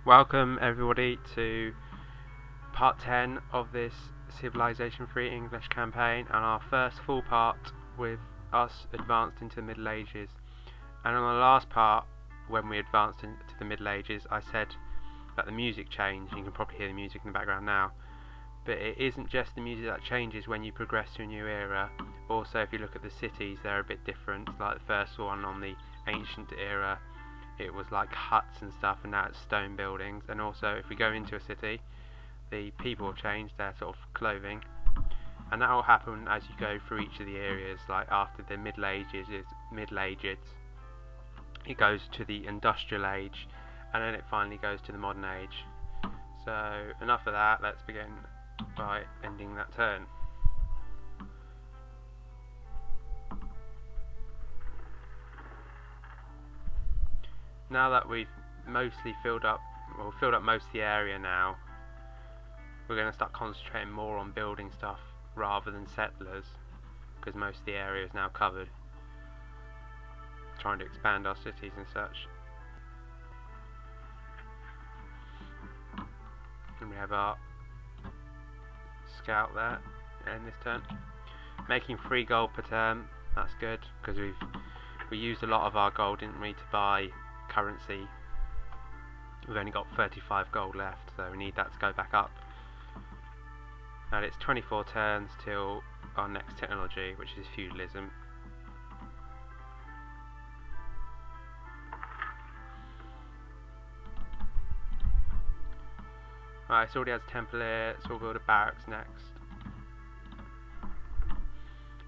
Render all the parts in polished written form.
Welcome everybody to part 10 of this Civilization 3 English campaign, and our first full part with us advanced into the Middle Ages. And on the last part, when we advanced into the Middle Ages, I said that the music changed. You can probably hear the music in the background now. But it isn't just the music that changes when you progress to a new era. Also, if you look at the cities, they're a bit different. Like the first one on the ancient era, it was like huts and stuff, and now it's stone buildings. And also, if we go into a city, the people have changed their sort of clothing, and that will happen as you go through each of the areas. Like after the Middle Ages is Middle Ages, it goes to the Industrial Age, and then it finally goes to the Modern Age. So enough of that, let's begin by ending that turn. Now that we've mostly filled up most of the area now, we're going to start concentrating more on building stuff rather than settlers, because most of the area is now covered. Trying to expand our cities and such. And we have our scout there in this turn, making 3 gold per turn. That's good, because we used a lot of our gold, didn't we, to buy currency. We've only got 35 gold left, so we need that to go back up. And it's 24 turns till our next technology, which is feudalism. Alright, so already has a temple here, so we'll build a barracks next.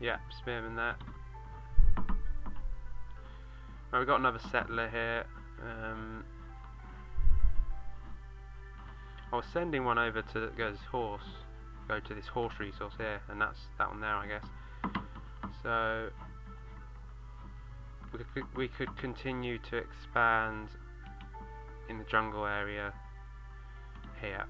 Yep, spearman there. Right, we've got another settler here. I was sending one over to go to this horse resource here, and that's that one there, I guess. So we could continue to expand in the jungle area here.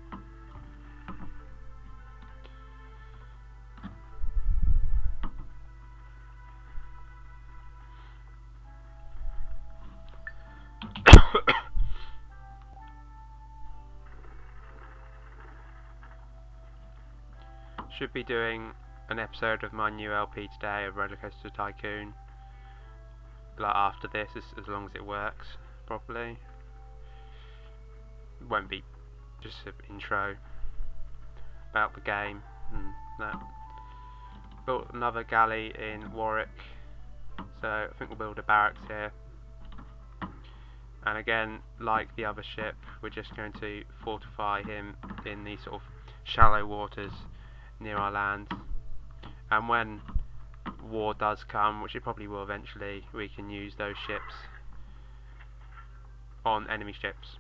Should be doing an episode of my new LP today of Roller Coaster Tycoon, like after this, as long as it works properly. It won't be just an intro about the game and that. Built another galley in Warwick, so I think we'll build a barracks here. And again, like the other ship, we're just going to fortify him in these sort of shallow waters near our land, and when war does come, which it probably will eventually, we can use those ships on enemy ships.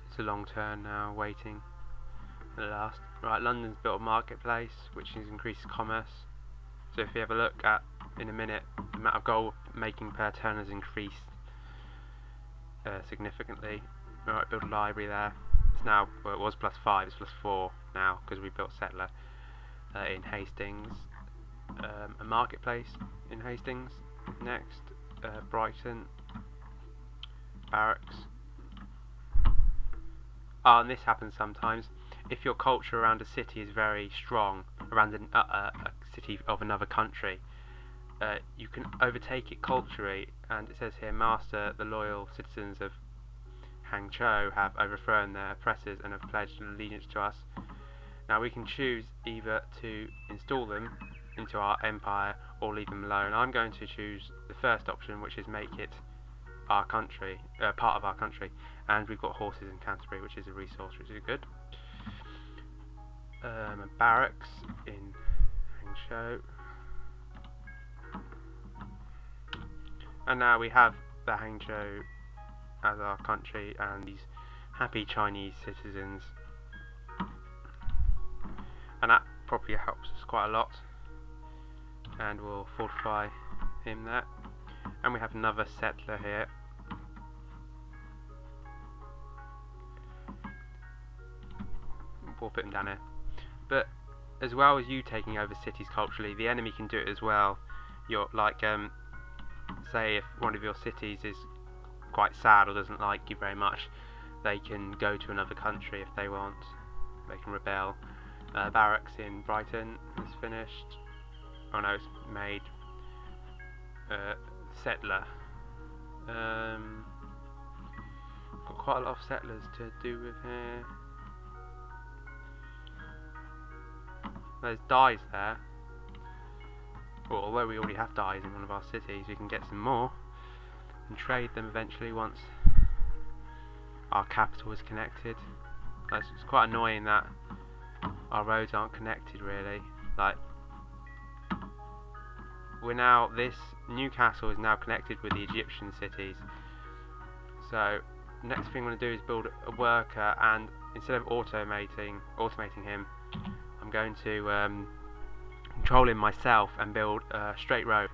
It's a long turn now, waiting at last. Right, London's built a marketplace, which has increased commerce. So if you have a look at, in a minute, the amount of gold making per turn has increased significantly. Right, build a library there. It's now, well, it was +5, it's +4 now, because we built settler in Hastings. A marketplace in Hastings next. Brighton. Barracks. And this happens sometimes. If your culture around a city is very strong, around a city of another country, you can overtake it culturally. And it says here, Master, the loyal citizens of Hangzhou have overthrown their oppressors and have pledged allegiance to us. Now we can choose either to install them into our empire or leave them alone. I'm going to choose the first option, which is make it our country, part of our country. And we've got horses in Canterbury, which is a resource, which is good. A barracks in Hangzhou. And now we have the Hangzhou as our country and these happy Chinese citizens and that probably helps us quite a lot. And we'll fortify him there. And we have another settler here. We'll put him down here. But as well as you taking over cities culturally, the enemy can do it as well. You're like, say if one of your cities is quite sad or doesn't like you very much, they can go to another country if they want. They can rebel. Barracks in Brighton is finished. Oh no, it's made. Settler. Got quite a lot of settlers to do with here. There's dyes there. Well, although we already have dyes in one of our cities, we can get some more and trade them eventually once our capital is connected. It's quite annoying that our roads aren't connected really. Like, this Newcastle is now connected with the Egyptian cities. So next thing I'm going to do is build a worker, and instead of automating him, I'm going to control him myself and build a straight road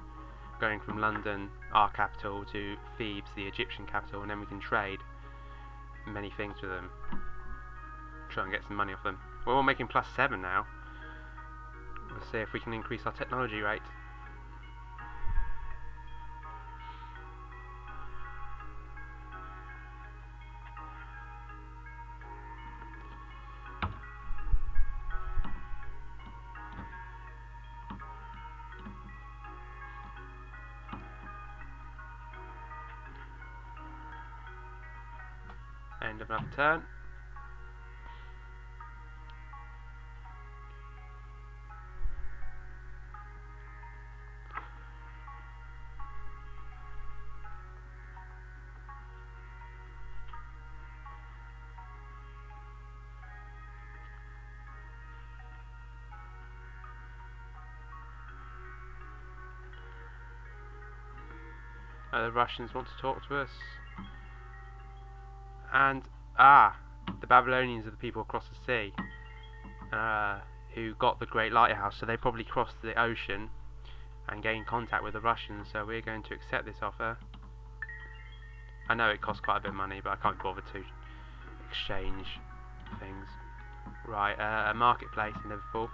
going from London, our capital, to Thebes, the Egyptian capital, and then we can trade many things with them. Try and get some money off them. Well, we're making +7 now. Let's see if we can increase our technology rate. End of another turn. The Russians want to talk to us. And the Babylonians are the people across the sea who got the Great Lighthouse, so they probably crossed the ocean and gained contact with the Russians, so we're going to accept this offer. I know it costs quite a bit of money, but I can't bother to exchange things. Right, a marketplace in Liverpool.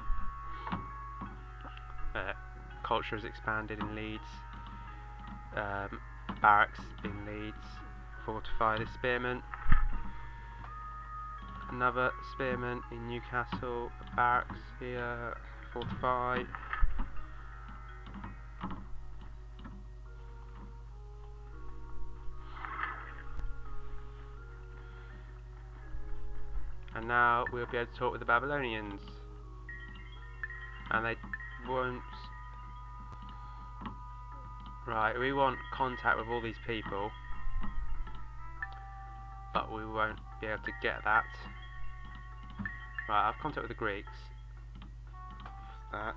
Culture has expanded in Leeds. Barracks in Leeds. Fortify the spearmen. Another spearman in Newcastle. A barracks here. Fortify. And now we'll be able to talk with the Babylonians. And they won't. Right, we want contact with all these people, but we won't be able to get that. Right, I've contact with the Greeks. That,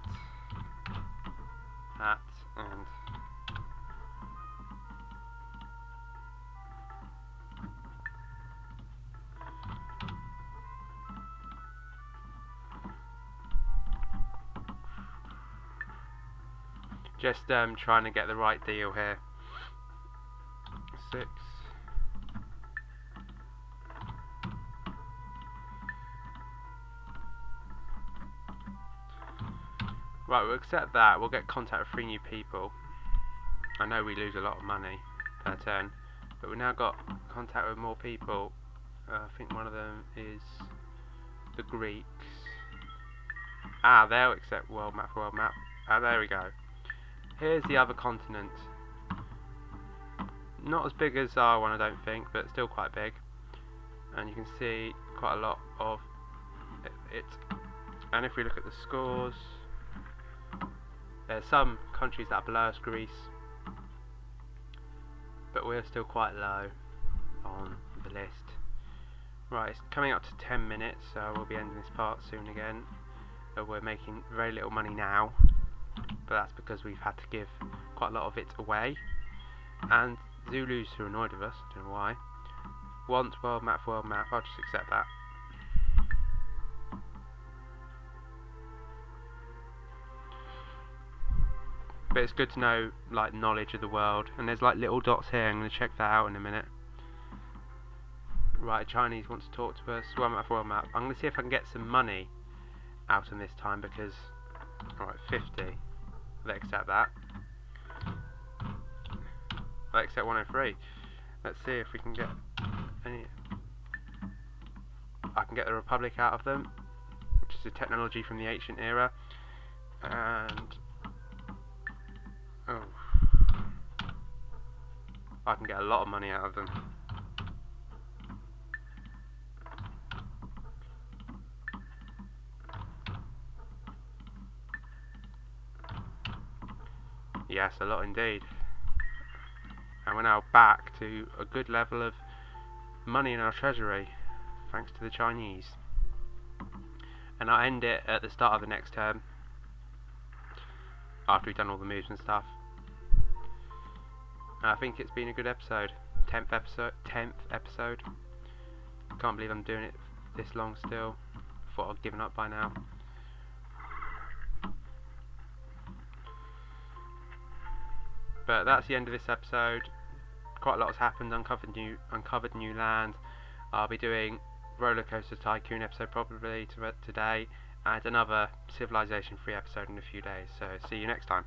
and just trying to get the right deal here. 6. Right, we'll accept that. We'll get contact with 3 new people. I know we lose a lot of money per turn, but we've now got contact with more people. I think one of them is the Greeks. They'll accept world map for world map. There we go. Here's the other continent. Not as big as our one, I don't think, but still quite big. And you can see quite a lot of it. And if we look at the scores, there's some countries that are below us, Greece, but we're still quite low on the list. Right, it's coming up to 10 minutes, so we'll be ending this part soon again. We're making very little money now, but that's because we've had to give quite a lot of it away. And Zulus who are annoyed with us, I don't know why. Want world map for world map, I'll just accept that. But it's good to know like knowledge of the world. And there's like little dots here. I'm going to check that out in a minute. Right, Chinese wants to talk to us. World map, world map. I'm going to see if I can get some money out of them this time because... Alright, 50. Let's accept that. Let's accept 103. Let's see if we can get any... I can get the Republic out of them, which is a technology from the ancient era. And... Oh. I can get a lot of money out of them. Yes, a lot indeed. And we're now back to a good level of money in our treasury, thanks to the Chinese. And I'll end it at the start of the next term, after we've done all the moves and stuff. And I think it's been a good episode. 10th episode. Can't believe I'm doing it this long still. Thought I'd given up by now. But that's the end of this episode. Quite a lot has happened. Uncovered new land. I'll be doing Roller Coaster Tycoon episode probably today, and another Civilization 3 episode in a few days. So see you next time.